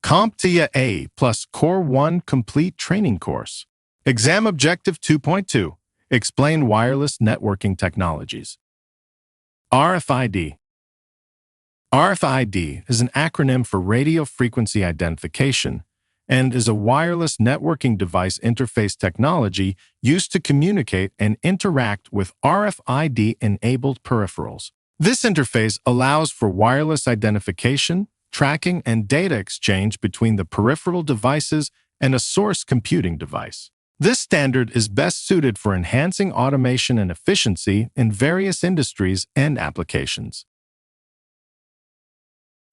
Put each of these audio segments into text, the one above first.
CompTIA A plus Core 1 Complete Training Course. Exam Objective 2.2. Explain wireless networking technologies. RFID. RFID is an acronym for Radio Frequency Identification and is a wireless networking device interface technology used to communicate and interact with RFID-enabled peripherals. This interface allows for wireless identification, tracking, and data exchange between the peripheral devices and a source computing device. This standard is best suited for enhancing automation and efficiency in various industries and applications.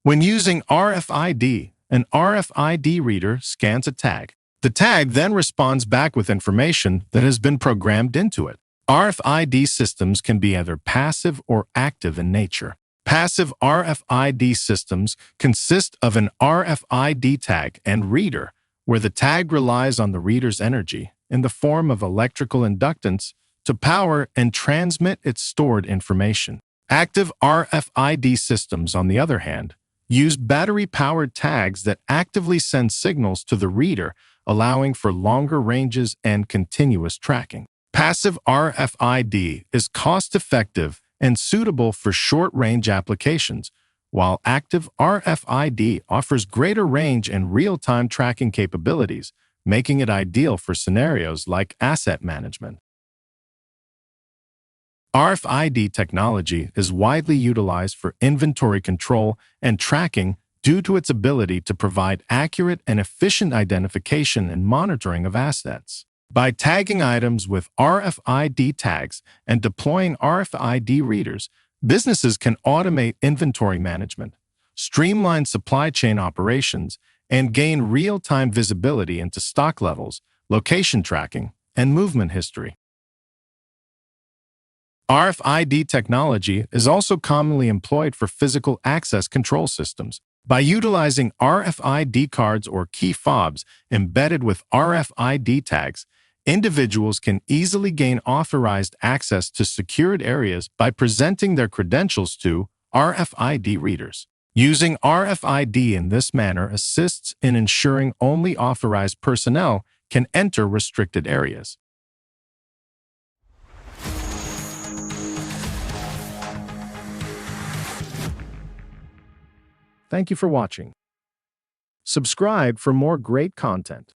When using RFID, an RFID reader scans a tag. The tag then responds back with information that has been programmed into it. RFID systems can be either passive or active in nature. Passive RFID systems consist of an RFID tag and reader, where the tag relies on the reader's energy in the form of electrical inductance to power and transmit its stored information. Active RFID systems, on the other hand, use battery-powered tags that actively send signals to the reader, allowing for longer ranges and continuous tracking. Passive RFID is cost-effective and suitable for short-range applications, while active RFID offers greater range and real-time tracking capabilities, making it ideal for scenarios like asset management. RFID technology is widely utilized for inventory control and tracking due to its ability to provide accurate and efficient identification and monitoring of assets. By tagging items with RFID tags and deploying RFID readers, businesses can automate inventory management, streamline supply chain operations, and gain real-time visibility into stock levels, location tracking, and movement history. RFID technology is also commonly employed for physical access control systems. By utilizing RFID cards or key fobs embedded with RFID tags, individuals can easily gain authorized access to secured areas by presenting their credentials to RFID readers. Using RFID in this manner assists in ensuring only authorized personnel can enter restricted areas. Thank you for watching. Subscribe for more great content.